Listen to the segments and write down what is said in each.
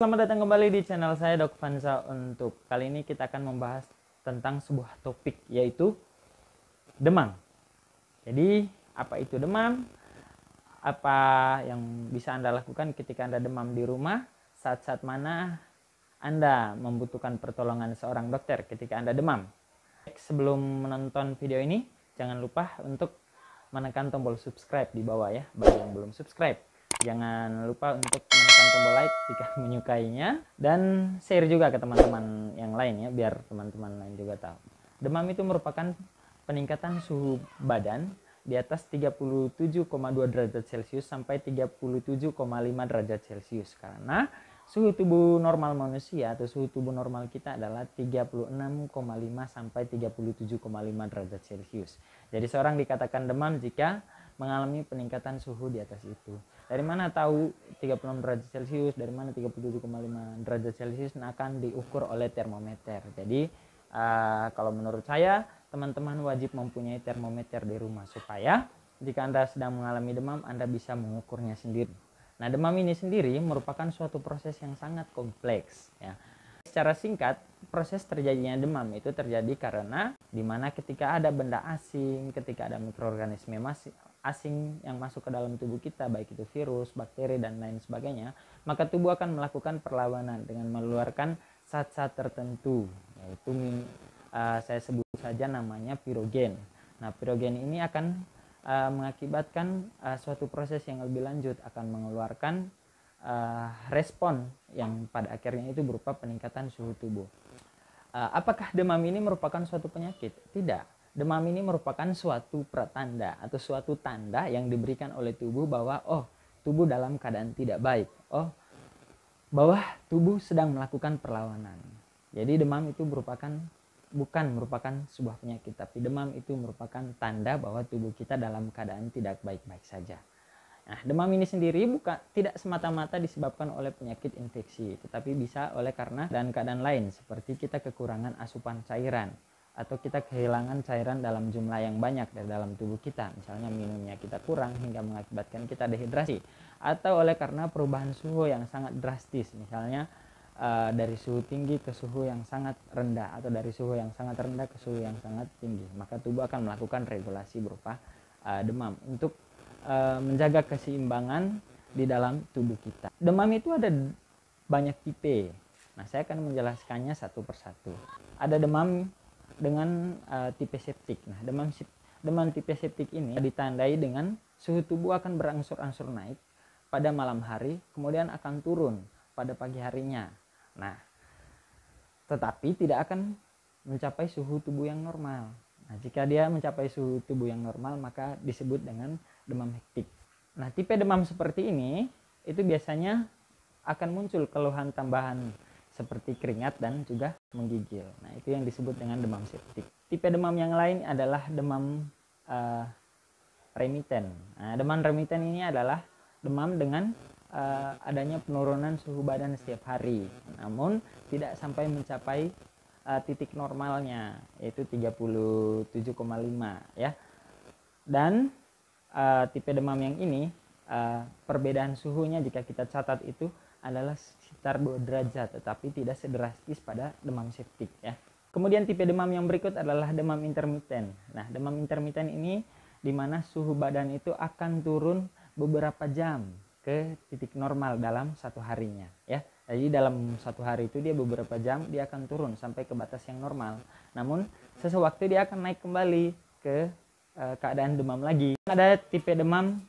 Selamat datang kembali di channel saya Dok Vansa. Untuk kali ini kita akan membahas tentang sebuah topik, yaitu demam. Jadi apa itu demam? Apa yang bisa Anda lakukan ketika Anda demam di rumah? Saat-saat mana Anda membutuhkan pertolongan seorang dokter ketika Anda demam? Sebelum menonton video ini, jangan lupa untuk menekan tombol subscribe di bawah ya, bagi yang belum subscribe. Jangan lupa untuk menekan tombol like jika menyukainya, dan share juga ke teman-teman yang lain ya, biar teman-teman lain juga tahu. Demam itu merupakan peningkatan suhu badan di atas 37,2 derajat Celcius sampai 37,5 derajat Celcius, karena suhu tubuh normal manusia atau suhu tubuh normal kita adalah 36,5 sampai 37,5 derajat Celcius. Jadi seorang dikatakan demam jika mengalami peningkatan suhu di atas itu. Dari mana tahu 36 derajat Celcius, dari mana 37,5 derajat Celcius? Nah, akan diukur oleh termometer. Jadi kalau menurut saya, teman-teman wajib mempunyai termometer di rumah supaya jika Anda sedang mengalami demam, Anda bisa mengukurnya sendiri. Nah, demam ini sendiri merupakan suatu proses yang sangat kompleks ya. Secara singkat, proses terjadinya demam itu terjadi karena dimana ketika ada benda asing, ketika ada mikroorganisme asing yang masuk ke dalam tubuh kita, baik itu virus, bakteri, dan lain sebagainya, maka tubuh akan melakukan perlawanan dengan mengeluarkan zat-zat tertentu, yaitu saya sebut saja namanya pirogen. Nah, pirogen ini akan mengakibatkan suatu proses yang lebih lanjut, akan mengeluarkan respon yang pada akhirnya itu berupa peningkatan suhu tubuh. Apakah demam ini merupakan suatu penyakit? Tidak. Demam ini merupakan suatu pratanda atau suatu tanda yang diberikan oleh tubuh bahwa tubuh dalam keadaan tidak baik. Bahwa tubuh sedang melakukan perlawanan. Jadi demam itu bukan merupakan sebuah penyakit, tapi demam itu merupakan tanda bahwa tubuh kita dalam keadaan tidak baik-baik saja. Nah, demam ini sendiri tidak semata-mata disebabkan oleh penyakit infeksi, tetapi bisa oleh karena dan keadaan lain, seperti kita kekurangan asupan cairan atau kita kehilangan cairan dalam jumlah yang banyak dari dalam tubuh kita. Misalnya minumnya kita kurang hingga mengakibatkan kita dehidrasi, atau oleh karena perubahan suhu yang sangat drastis, misalnya dari suhu tinggi ke suhu yang sangat rendah, atau dari suhu yang sangat rendah ke suhu yang sangat tinggi, maka tubuh akan melakukan regulasi berupa demam untuk menjaga keseimbangan di dalam tubuh kita. Demam itu ada banyak tipe. Nah, saya akan menjelaskannya satu persatu. Ada demam dengan tipe septik. Nah, demam tipe septik ini ditandai dengan suhu tubuh akan berangsur-angsur naik pada malam hari, kemudian akan turun pada pagi harinya. Nah, tetapi tidak akan mencapai suhu tubuh yang normal. Nah, jika dia mencapai suhu tubuh yang normal, maka disebut dengan demam hektik. Nah, tipe demam seperti ini itu biasanya akan muncul keluhan tambahan seperti keringat dan juga menggigil. Nah, itu yang disebut dengan demam septik. Tipe demam yang lain adalah demam remiten. Nah, demam remiten ini adalah demam dengan adanya penurunan suhu badan setiap hari, namun tidak sampai mencapai titik normalnya, yaitu 37,5 ya. Dan tipe demam yang ini perbedaan suhunya jika kita catat itu adalah sekitar 2 derajat, tetapi tidak sedrastis pada demam septik ya. Kemudian tipe demam yang berikut adalah demam intermiten. Nah, demam intermiten ini di mana suhu badan itu akan turun beberapa jam ke titik normal dalam satu harinya ya. Jadi dalam satu hari itu dia beberapa jam dia akan turun sampai ke batas yang normal. Namun sesewaktu dia akan naik kembali ke keadaan demam lagi. Ada tipe demam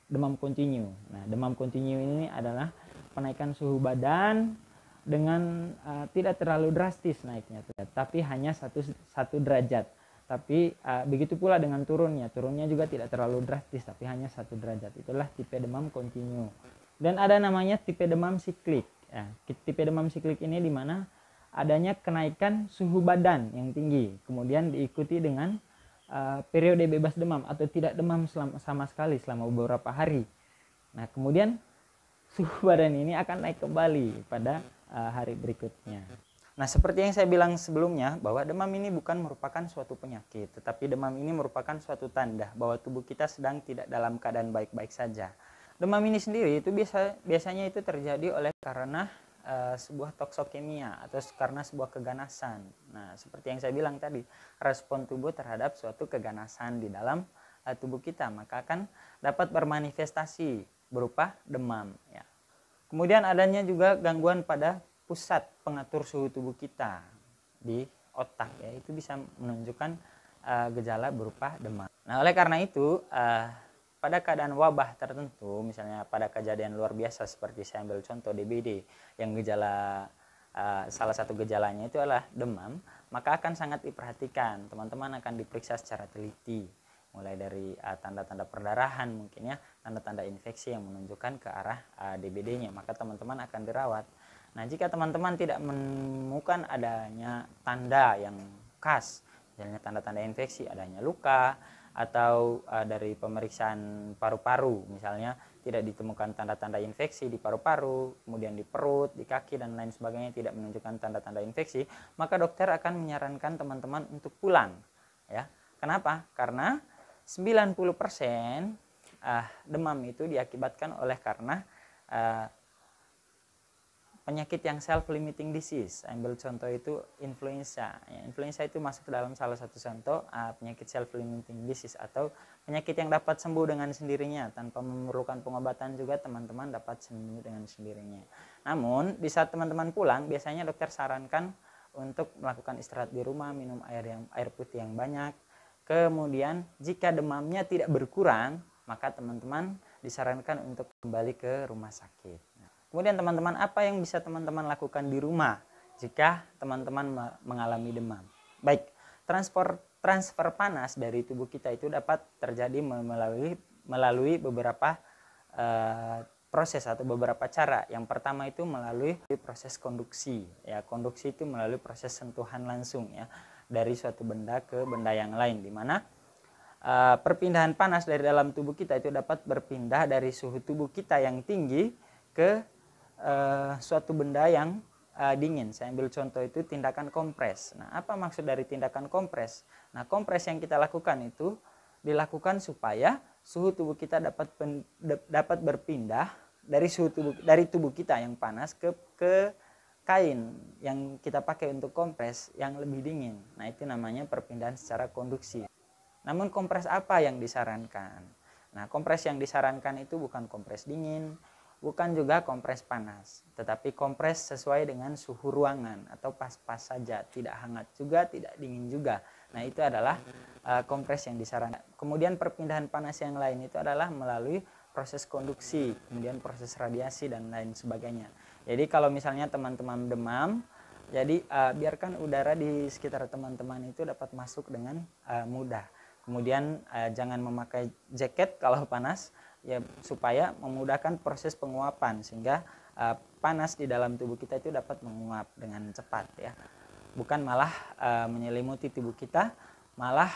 demam kontinu. Nah, demam kontinu ini adalah penaikan suhu badan dengan tidak terlalu drastis naiknya, tapi hanya satu derajat. Tapi begitu pula dengan turunnya juga tidak terlalu drastis, tapi hanya 1 derajat. Itulah tipe demam kontinu. Dan ada namanya tipe demam siklik. Ya, tipe demam siklik ini di mana adanya kenaikan suhu badan yang tinggi, kemudian diikuti dengan periode bebas demam atau tidak demam sama sekali selama beberapa hari. Nah, kemudian suhu badan ini akan naik kembali pada hari berikutnya. Nah, seperti yang saya bilang sebelumnya, bahwa demam ini bukan merupakan suatu penyakit, tetapi demam ini merupakan suatu tanda bahwa tubuh kita sedang tidak dalam keadaan baik-baik saja. Demam ini sendiri itu biasanya itu terjadi oleh karena sebuah toksokemia atau karena sebuah keganasan. Nah, seperti yang saya bilang tadi, respon tubuh terhadap suatu keganasan di dalam tubuh kita, maka akan dapat bermanifestasi berupa demam ya. Kemudian adanya juga gangguan pada pusat pengatur suhu tubuh kita di otak ya, itu bisa menunjukkan gejala berupa demam. Nah, oleh karena itu pada keadaan wabah tertentu, misalnya pada kejadian luar biasa seperti saya ambil contoh DBD yang gejala salah satu gejalanya itu adalah demam, maka akan sangat diperhatikan. Teman-teman akan diperiksa secara teliti, mulai dari tanda-tanda perdarahan mungkin ya, tanda-tanda infeksi yang menunjukkan ke arah DBD-nya, maka teman-teman akan dirawat. Nah, jika teman-teman tidak menemukan adanya tanda yang khas, misalnya tanda-tanda infeksi, adanya luka, atau dari pemeriksaan paru-paru misalnya tidak ditemukan tanda-tanda infeksi di paru-paru, kemudian di perut, di kaki dan lain sebagainya tidak menunjukkan tanda-tanda infeksi, maka dokter akan menyarankan teman-teman untuk pulang ya. Kenapa? Karena 90% demam itu diakibatkan oleh karena penyakit yang self-limiting disease. Ambil contoh itu influenza. Ya, influenza itu masuk ke dalam salah satu contoh penyakit self-limiting disease atau penyakit yang dapat sembuh dengan sendirinya tanpa memerlukan pengobatan juga teman-teman dapat sembuh dengan sendirinya. Namun di saat teman-teman pulang biasanya dokter sarankan untuk melakukan istirahat di rumah, minum air putih yang banyak. Kemudian jika demamnya tidak berkurang, maka teman-teman disarankan untuk kembali ke rumah sakit. Kemudian teman-teman, apa yang bisa teman-teman lakukan di rumah jika teman-teman mengalami demam? Baik, transfer panas dari tubuh kita itu dapat terjadi melalui beberapa proses atau beberapa cara. Yang pertama itu melalui proses konduksi. Ya, konduksi itu melalui proses sentuhan langsung ya dari suatu benda ke benda yang lain, di mana perpindahan panas dari dalam tubuh kita itu dapat berpindah dari suhu tubuh kita yang tinggi ke suatu benda yang dingin. Saya ambil contoh itu tindakan kompres. Nah, apa maksud dari tindakan kompres? Nah, kompres yang kita lakukan itu dilakukan supaya suhu tubuh kita dapat berpindah dari tubuh kita yang panas ke kain yang kita pakai untuk kompres yang lebih dingin. Nah, itu namanya perpindahan secara konduksi. Namun kompres apa yang disarankan? Nah, kompres yang disarankan itu bukan kompres dingin, bukan juga kompres panas, tetapi kompres sesuai dengan suhu ruangan atau pas-pas saja, tidak hangat juga, tidak dingin juga. Nah, itu adalah kompres yang disarankan. Kemudian perpindahan panas yang lain itu adalah melalui proses konduksi, kemudian proses radiasi dan lain sebagainya. Jadi kalau misalnya teman-teman demam, jadi biarkan udara di sekitar teman-teman itu dapat masuk dengan mudah. Kemudian jangan memakai jaket kalau panas, ya supaya memudahkan proses penguapan sehingga panas di dalam tubuh kita itu dapat menguap dengan cepat ya, bukan malah menyelimuti tubuh kita, malah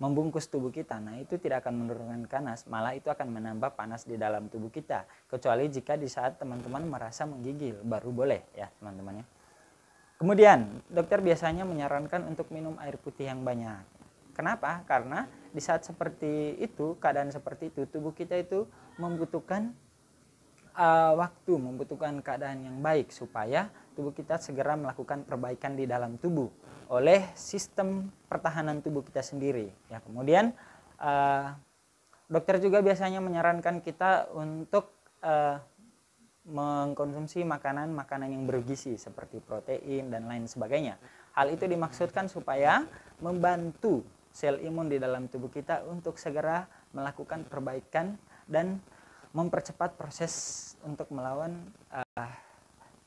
membungkus tubuh kita. Nah, itu tidak akan menurunkan panas, malah itu akan menambah panas di dalam tubuh kita, kecuali jika di saat teman-teman merasa menggigil, baru boleh ya teman-teman ya. Kemudian dokter biasanya menyarankan untuk minum air putih yang banyak. Kenapa? Karena di saat seperti itu, keadaan seperti itu, tubuh kita itu membutuhkan waktu, membutuhkan keadaan yang baik supaya tubuh kita segera melakukan perbaikan di dalam tubuh oleh sistem pertahanan tubuh kita sendiri. Ya, kemudian dokter juga biasanya menyarankan kita untuk mengkonsumsi makanan-makanan yang bergizi seperti protein dan lain sebagainya. Hal itu dimaksudkan supaya membantu sel imun di dalam tubuh kita untuk segera melakukan perbaikan dan mempercepat proses untuk melawan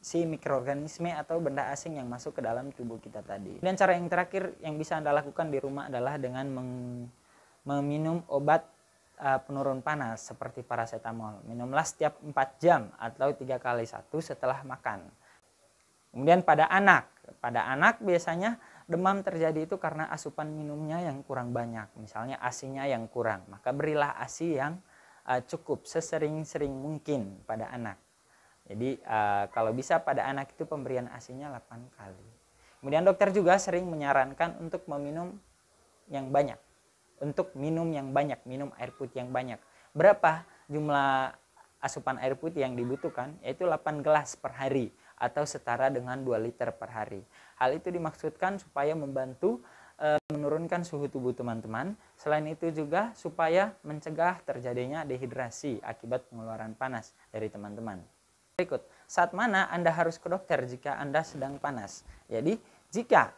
si mikroorganisme atau benda asing yang masuk ke dalam tubuh kita tadi. Dan cara yang terakhir yang bisa Anda lakukan di rumah adalah dengan meminum obat penurun panas seperti paracetamol. Minumlah setiap 4 jam atau 3 kali 1 setelah makan. Kemudian pada anak biasanya demam terjadi itu karena asupan minumnya yang kurang banyak, misalnya ASI-nya yang kurang, maka berilah ASI yang cukup sesering-sering mungkin pada anak. Jadi kalau bisa pada anak itu pemberian ASI-nya 8 kali. Kemudian dokter juga sering menyarankan untuk minum yang banyak, minum air putih yang banyak. berapa jumlah asupan air putih yang dibutuhkan, yaitu 8 gelas per hari atau setara dengan 2 liter per hari. Hal itu dimaksudkan supaya membantu menurunkan suhu tubuh teman-teman. Selain itu juga supaya mencegah terjadinya dehidrasi akibat pengeluaran panas dari teman-teman. Berikut, saat mana Anda harus ke dokter jika Anda sedang panas? Jadi, jika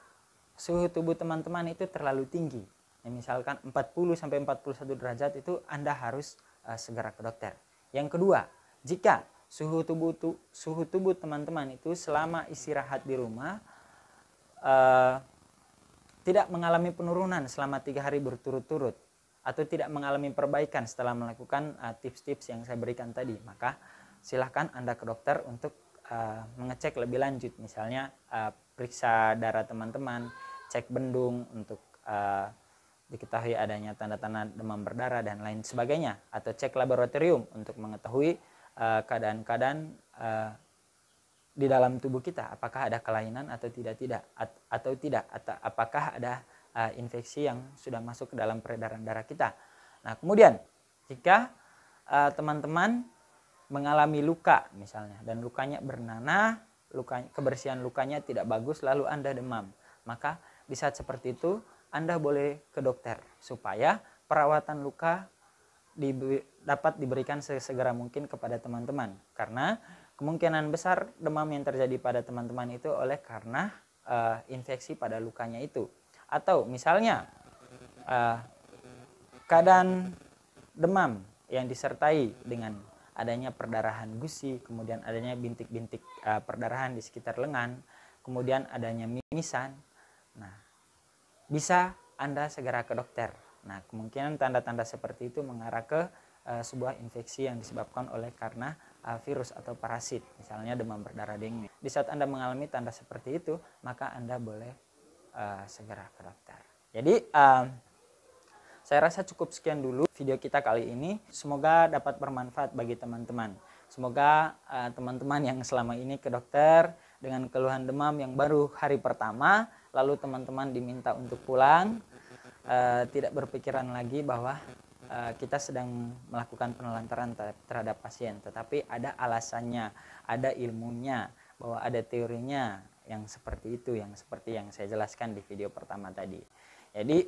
suhu tubuh teman-teman itu terlalu tinggi, misalkan 40-41 derajat, itu Anda harus segera ke dokter. Yang kedua, jika suhu tubuh teman-teman itu selama istirahat di rumah tidak mengalami penurunan selama 3 hari berturut-turut atau tidak mengalami perbaikan setelah melakukan tips-tips yang saya berikan tadi, maka silahkan Anda ke dokter untuk mengecek lebih lanjut, misalnya periksa darah teman-teman, cek bendung untuk diketahui adanya tanda-tanda demam berdarah dan lain sebagainya, atau cek laboratorium untuk mengetahui keadaan-keadaan di dalam tubuh kita, apakah ada kelainan atau tidak, atau apakah ada infeksi yang sudah masuk ke dalam peredaran darah kita. Nah, kemudian jika teman-teman mengalami luka misalnya, dan lukanya bernanah, kebersihan lukanya tidak bagus, lalu Anda demam, maka di saat seperti itu Anda boleh ke dokter supaya perawatan luka dapat diberikan sesegera mungkin kepada teman-teman, karena kemungkinan besar demam yang terjadi pada teman-teman itu oleh karena infeksi pada lukanya itu. Atau misalnya keadaan demam yang disertai dengan adanya perdarahan gusi, kemudian adanya bintik-bintik perdarahan di sekitar lengan, kemudian adanya mimisan. Nah, bisa Anda segera ke dokter. Nah, kemungkinan tanda-tanda seperti itu mengarah ke sebuah infeksi yang disebabkan oleh karena virus atau parasit, misalnya demam berdarah dengue. Di saat Anda mengalami tanda seperti itu, maka Anda boleh segera ke dokter. Jadi saya rasa cukup sekian dulu video kita kali ini. Semoga dapat bermanfaat bagi teman-teman. Semoga teman-teman yang selama ini ke dokter dengan keluhan demam yang baru hari pertama, lalu teman-teman diminta untuk pulang, tidak berpikiran lagi bahwa kita sedang melakukan penelantaran terhadap pasien, tetapi ada alasannya, ada ilmunya, bahwa ada teorinya yang seperti itu, yang seperti yang saya jelaskan di video pertama tadi. Jadi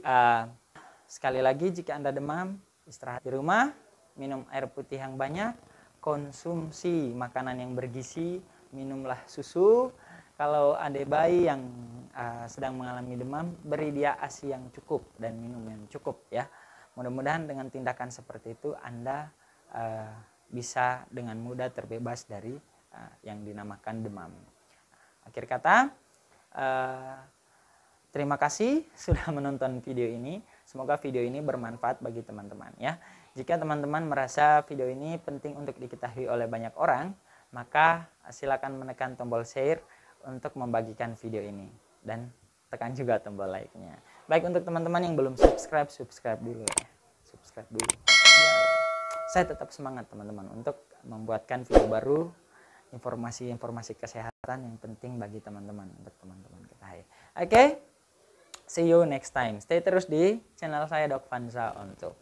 sekali lagi, jika Anda demam, istirahat di rumah, minum air putih yang banyak, konsumsi makanan yang bergizi, minumlah susu. Kalau ada bayi yang sedang mengalami demam, beri dia ASI yang cukup dan minum yang cukup ya. Mudah-mudahan dengan tindakan seperti itu Anda bisa dengan mudah terbebas dari yang dinamakan demam. Akhir kata, terima kasih sudah menonton video ini. Semoga video ini bermanfaat bagi teman-teman ya. Jika teman-teman merasa video ini penting untuk diketahui oleh banyak orang, maka silakan menekan tombol share untuk membagikan video ini, dan tekan juga tombol like-nya. Baik, untuk teman-teman yang belum subscribe dulu ya. Subscribe dulu. Biar saya tetap semangat teman-teman untuk membuatkan video baru, informasi-informasi kesehatan yang penting bagi teman-teman, untuk teman-teman ketahui. Oke, see you next time. Stay terus di channel saya Dok Vansa untuk